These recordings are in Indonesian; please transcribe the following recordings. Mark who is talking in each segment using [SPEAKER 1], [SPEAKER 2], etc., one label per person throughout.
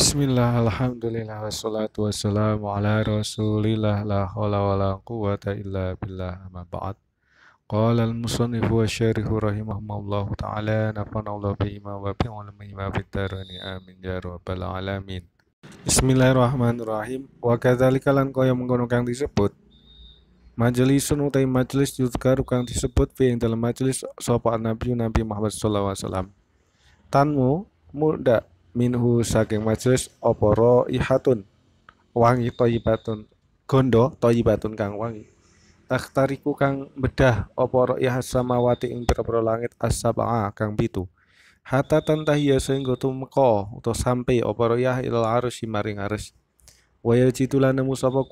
[SPEAKER 1] Bismillah, alhamdulillah, wassalatu wassalamu ala rasulillah, la hawla wa la quwwata illa billah, amma ba'd. Qala al-musannifu wa syarihu rahimahumullahu ta'ala, nafa'nallahu bihima wa bi'ulumihima bid-darani amin ya rabbal alamin. Bismillahirrahmanirrahim. Wa kadzalika lan kaya mengkono kang disebut majlisun utai majlis yuzkaru kang disebut fi ing dalam majlis sapa Nabi Muhammad sallallahu alaihi wasallam. Tanmu muda minhu saking majlis oporo ihatun wangi toyibatun gondo toyibatun kang wangi takhtariku kang bedah oporo ihas samawati ing pira-pira langit as-sab'a kang pitu hatta tantahiya sehingga tumeka utawa sampai oporo yah ilal arusy maring arus waya jitulan nemu sapa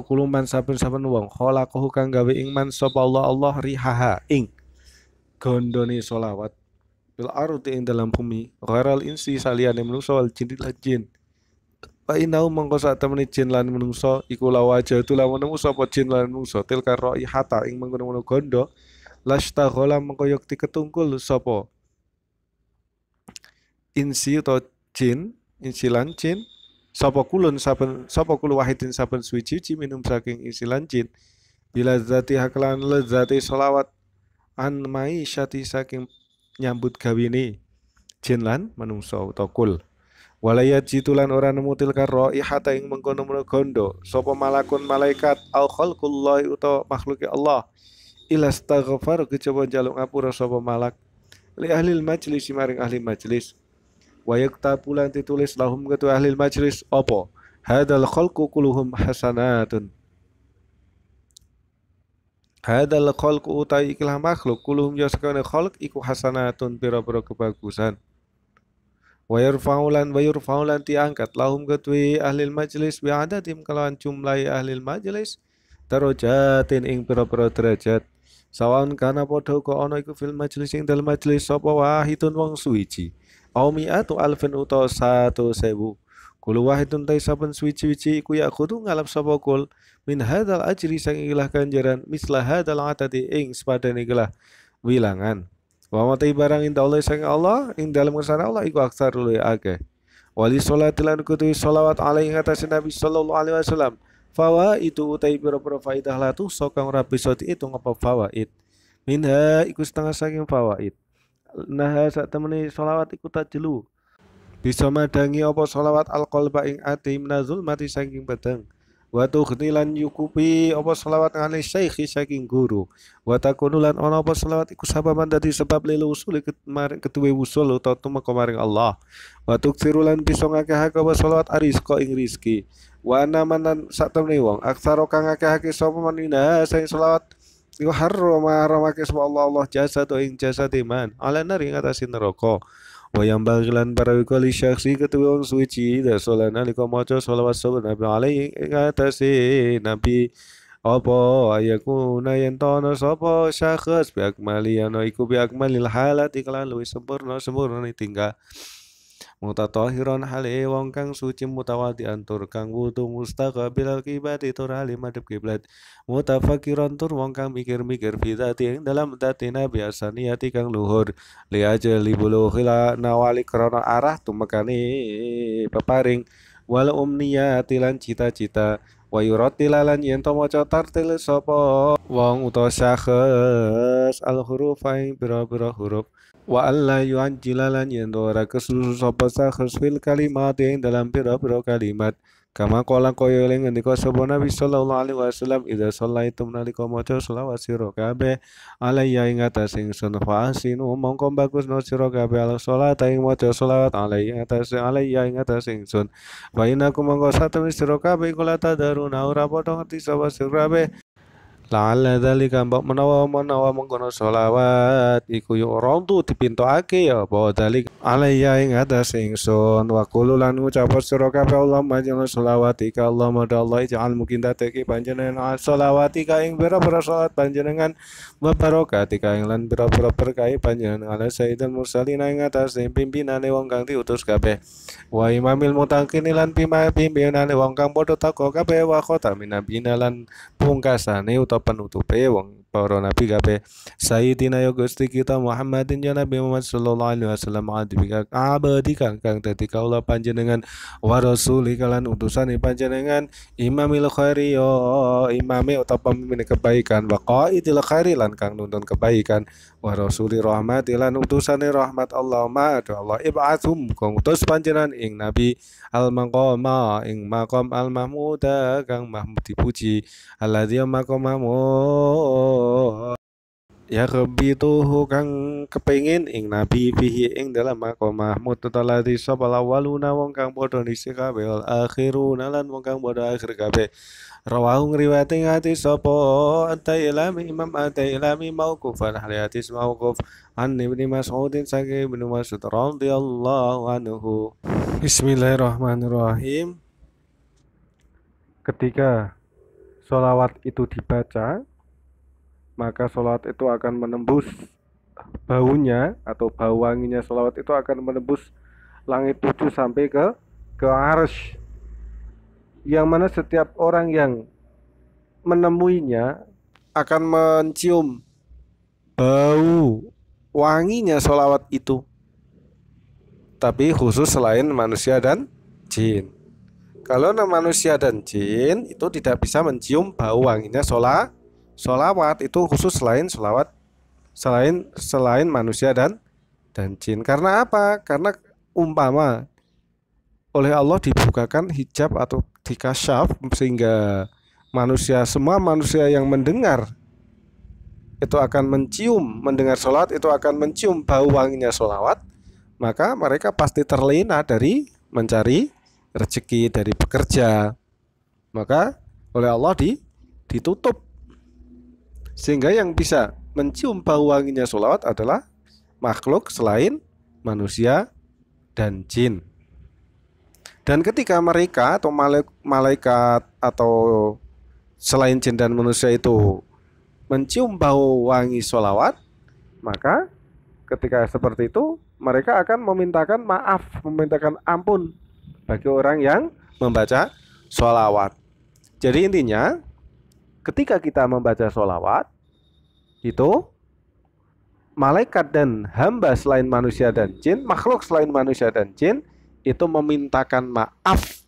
[SPEAKER 1] kuluman saben-saben wong khalaqahu kang gawe ing man sapa Allah rihaha ing gondone solawat bil ardi ing dalam bumi gharal insi saliyane manungsa wal jin lan jin fa inau mangko sak temene jin lan manungsa iku lawajatu lamun nemu sapa jin lan manungsa tilka raihata ing mengkono-kono gondo lastaghala mangko yakti ketungkul sapa insi utawa jin insi lan jin sapa kulun saben sapa kulu wahidin saben suci minum saking insi lan jin bila zati haklan lezati selawat an mai syati saking nyambut gawene jin lan manungsa utawa kul walayat jitulan ora nemu tilka raihata ing mengkono-kono gondo sapa malakun malaikat au khalqullahi utawa makhluke Allah ilastaghfar kejaba njaluk ngapura sapa malak li ahli majlis maring ahli majlis wa yaktabulan ditulis lahum ketu ahli majlis apa hadal khalqu kulluhum hasanatun hadal khalqu utai ikilah makhluk kulhum ya sakane khalq iku hasanatun pira-pira kebagusan wa yarfa'ulan diangkat lahum ketui ahli majlis bi adatim kalawan jumlahi ahli majlis darajatin ing pira-pira derajat sawan kana padha kok ana iku fil majlis ing dalem majlis sapa wahidun wong suwiji au mi'atu alfin utawa 100.000 kulo wahidun ta saben suwiji-wiji iku ya kudu ngalap sapa kul min hadzal ajri sang ikilah ganjaran mislah hadzal atati ing sepadane ikilah wilangan wa mata barang inda Allah sang Allah ing dalem ngersane Allah iku aksar luwih akeh wali sholati lan kudu sholawat alaihi atas Nabi sallallahu alaihi wasallam itu utai pira-pira faidah latu sokang ora bisa diitung apa fawaid minha iku setengah saking fawaid nah sak temene sholawat iku tajlu bisa madangi apa sholawat al-qalba ing ati minazul mati saking pedang wa tughnilan yukupi apa selawat ngane syekhi saking guru wa takunulan ana apa selawat iku sababan dadi sebab lil usul maring ketuwe usul utawa tumeka maring Allah wa tuksirulan bisa ngakehake apa selawat arizqa ing rizki wa namanan satemene wong aksara kang ngakehake sapa manina sing selawat iku haramake sapa Allah jasa to ing jasa iman ala nari ing atase neraka wayang bagilan para wikali syaksi ketua wong suci da sholat nalika maca sholawat sapa Nabi alaihi ing atase Nabi apa ayakuna yen tono sapa syakhs bi akmali ana iku bi akmalil halat iklan luwih sempurna tingkah mutatahiran hale wong kang suci mutawadian tur kang wudu mustaqbil kiblat tur hale madhep kiblat mutafakiran tur wong kang mikir-mikir fidati ing dalam datina biasa niati kang luhur li aja libulu khila nawali krana arah tumekane peparing wal umniyati lan cita-cita wa yuratilalan yen to maca tartil sapa wong utawa syakhs al huruf ing pira-pira huruf wa alla yu'ajjilalan yen ora kesusu sapa syakhs fil kalimat ing dalam pira-pira kalimat kama kala kaya ing ngendika sapa Nabi sallallahu alaihi wasallam idza shallaitum nalika maca selawat sira kabeh alayya ing atas ingsun fasinu mongko bagusno sira kabeh ala salat ing maca selawat alayya ing atas ingsun wa inaku mongko satemene sira kabeh kula tadaruna ora padha ngerti sapa sira kabeh la'alla dzalika mbok menawa mengkono selawat iku yo ora tu dipintokake ya apa dzalik alayya ing atas ingsun wa qulu lan ngucap sira kabeh Allah majenengan selawatika Allah madha Allah ij'al mungkin dateki panjenengan selawatika ing pira-pira salat panjenengan wa barakatika ing lan pira-pira berkah panjenengan ala sayyidil mursalin ing atas pimpinane wong kang diutus kabeh wa imamil mutaqin lan pimpinane wong kang padha takwa kabeh wa khatamin nabiyina lan pungkasane utawa penutupe wong para nabi kabeh. Sayyidina ya Gusti kita Muhammadin ya Nabi Muhammad sallallahu alaihi wasallam abadi kang dadi kaula panjenengan wa rasuli kalan utusane panjenengan imamil khairi ya imame utawa pemimpin kebaikan wa qaidil khairi lan kang nuntun kebaikan wa rasuli rahmati lan utusane rahmat Allah ma Allah ib'athum kang utus panjenengan ing nabi al maqama ing maqam al mahmuda kang mahmud dipuji alladzi maqam mahmud ya tuh kang kepengin ing nabi fihi ing dalam maqam mahmud talati sabal awaluna wong kang padha dhisik kabeh wal akhiruna lan wong kang padha akhir kabeh rawahu ngriwayati ngati sapa at-Tailami Imam at-Tailami mauqufan hadis mauquf an Ibnu Mas'udin saking Ibnu Mas'ud radhiyallahu anhu. Bismillahirrahmanirrahim. Ketika sholawat itu dibaca, maka sholawat itu akan menembus baunya atau bau wanginya sholawat itu akan menembus langit 7 sampai ke arsy, yang mana setiap orang yang menemuinya akan mencium bau wanginya sholawat itu, tapi khusus selain manusia dan jin. Kalau manusia dan jin itu tidak bisa mencium bau wanginya sholawat itu khusus selain manusia dan jin. Karena apa? Karena umpama oleh Allah dibukakan hijab atau dikasyaf sehingga semua manusia yang mendengar itu akan mendengar sholawat itu akan mencium bau wanginya sholawat, maka mereka pasti terlena dari mencari rezeki, dari bekerja. Maka oleh Allah ditutup sehingga yang bisa mencium bau wanginya sholawat adalah makhluk selain manusia dan jin. Dan ketika mereka atau malaikat atau selain jin dan manusia itu mencium bau wangi sholawat, maka ketika seperti itu mereka akan memintakan maaf, memintakan ampun bagi orang yang membaca sholawat. Jadi intinya ketika kita membaca sholawat itu malaikat dan hamba selain manusia dan jin, makhluk selain manusia dan jin itu memintakan maaf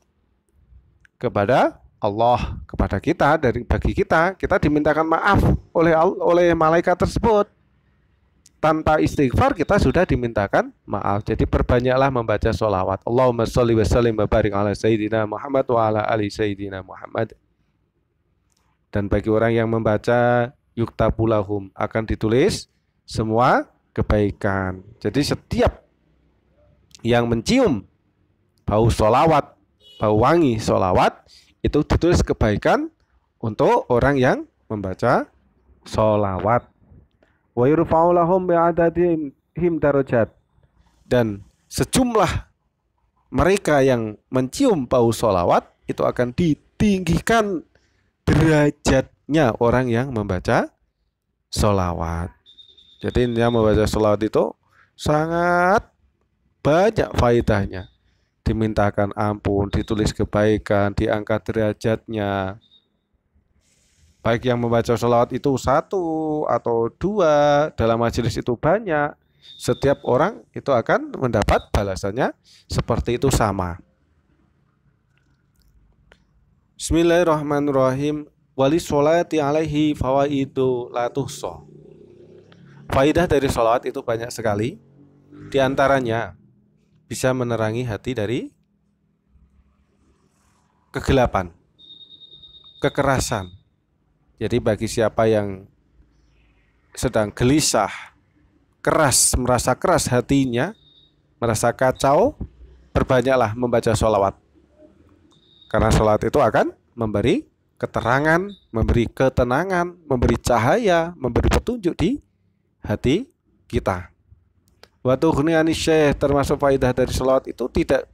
[SPEAKER 1] kepada Allah, kepada kita, bagi kita dimintakan maaf oleh malaikat tersebut. Tanpa istighfar kita sudah dimintakan maaf. Jadi perbanyaklah membaca sholawat. Allahumma sholli wa sallim wa barik ala sayyidina Muhammad wa ala ali sayyidina Muhammad. Dan bagi orang yang membaca yuktabulahum akan ditulis semua kebaikan. Jadi setiap yang mencium bau sholawat, bau wangi sholawat itu ditulis kebaikan untuk orang yang membaca sholawat. Wa yurfa'u lahum bi'adadihim darajat. Dan sejumlah mereka yang mencium bau sholawat itu akan ditinggikan derajatnya orang yang membaca sholawat. Jadi yang membaca sholawat itu sangat banyak faedahnya. Dimintakan ampun, ditulis kebaikan, diangkat derajatnya. Baik yang membaca sholawat itu 1 atau 2, dalam majelis itu banyak. Setiap orang itu akan mendapat balasannya seperti itu sama. Bismillahirrahmanirrahim. Wali sholati alaihi fawaidu la tuhsa. Faidah dari sholawat itu banyak sekali. Di antaranya bisa menerangi hati dari kegelapan, kekerasan. Jadi bagi siapa yang sedang gelisah, merasa keras hatinya, merasa kacau, perbanyaklah membaca sholawat. Karena sholawat itu akan memberi keterangan, memberi ketenangan, memberi cahaya, memberi petunjuk di hati kita. Wa tughni anisyaikh, termasuk faidah dari sholawat itu tidak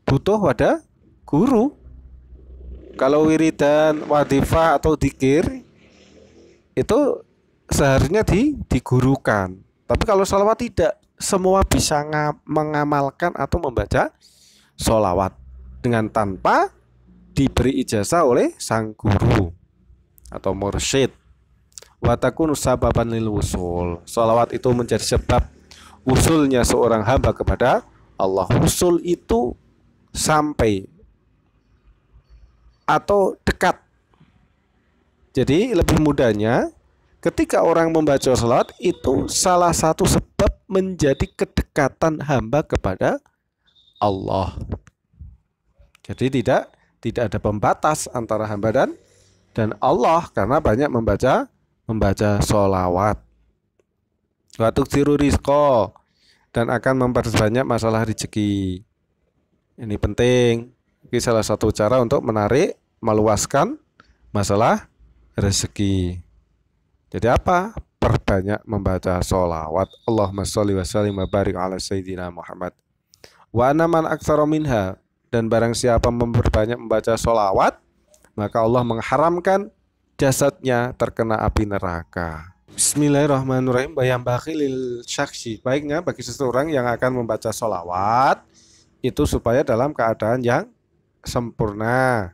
[SPEAKER 1] butuh pada guru. Kalau wiridan, wadifah atau dzikir itu seharusnya digurukan. Tapi kalau sholawat tidak, semua bisa mengamalkan atau membaca sholawat dengan tanpa diberi ijazah oleh sang guru atau mursyid. wa takunu sababan lil wusul. Sholawat itu menjadi sebab usulnya seorang hamba kepada Allah. Usul itu sampai atau dekat. Jadi lebih mudahnya ketika orang membaca sholawat itu salah satu sebab menjadi kedekatan hamba kepada Allah. Jadi tidak ada pembatas antara hamba dan Allah karena banyak membaca sholawat. Wa tuksiru rizqo, dan akan memperbanyak masalah rezeki. Ini penting. Ini salah satu cara untuk menarik, meluaskan masalah rezeki. Jadi apa? Perbanyak membaca sholawat. Allahumma sholli wa sallim wa barik ala sayyidina Muhammad. Wa anaman aktsara minha, dan barang siapa memperbanyak membaca sholawat, maka Allah mengharamkan jasadnya terkena api neraka. Bismillahirrahmanirrahim. Bayang bakhilil syaksi, baiknya bagi seseorang yang akan membaca sholawat itu supaya dalam keadaan yang sempurna,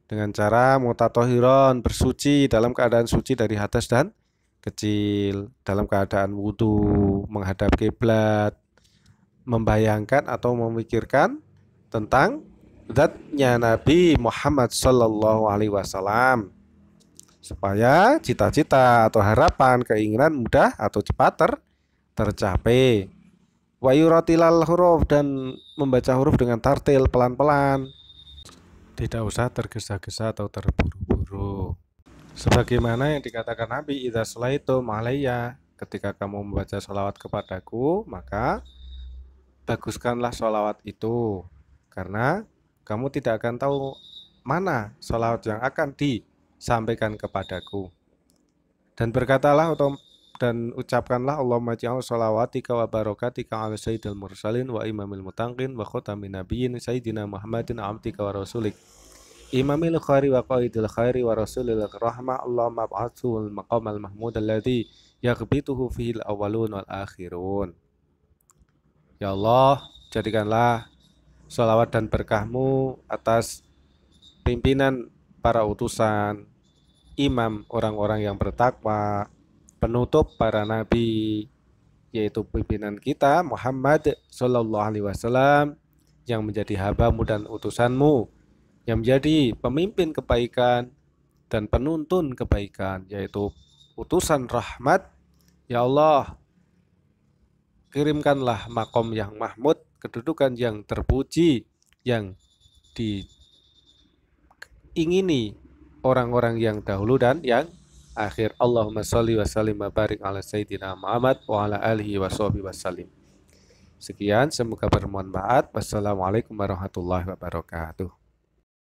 [SPEAKER 1] dengan cara mutatohiron, bersuci dalam keadaan suci dari hadas dan kecil, dalam keadaan wudhu, menghadap kiblat, membayangkan atau memikirkan tentang zatnya Nabi Muhammad Sallallahu Alaihi Wasallam, supaya cita-cita atau harapan, keinginan mudah atau cepat tercapai. Wa yuratilal huruf, dan membaca huruf dengan tartil, pelan-pelan, tidak usah tergesa-gesa atau terburu-buru. Sebagaimana yang dikatakan Nabi, idza sholaitum alayya, ketika kamu membaca sholawat kepadaku, maka baguskanlah sholawat itu, karena kamu tidak akan tahu mana sholawat yang akan disampaikan kepadaku. Dan berkatalah dan ucapkanlah Allahumma ja'al sholawatika wa barakatika ala sayyidil mursalin wa imamil mutaqin wa khatamin nabiyyin sayyidina Muhammadin abdika wa rasulik imamil khairi wa qaidil khairi wa rasulil rahmah. Allahumma ba'athu al-maqamal mahmud alladhi yaghbituhu fihil awwalun wal akhirun. Ya Allah, jadikanlah sholawat dan berkahmu atas pimpinan para utusan, imam orang-orang yang bertakwa, penutup para nabi, yaitu pimpinan kita Muhammad Sallallahu Alaihi Wasallam, yang menjadi hambamu dan utusanmu, yang menjadi pemimpin kebaikan dan penuntun kebaikan, yaitu utusan rahmat. Ya Allah, kirimkanlah makom yang mahmud, kedudukan yang terpuji, yang diingini orang-orang yang dahulu dan yang akhir. Allahumma sholli wa sallim wa barik ala sayyidina Muhammad wa ala alihi wa sahbihi wasallim. Sekian, semoga bermanfaat. Wassalamualaikum warahmatullahi wabarakatuh.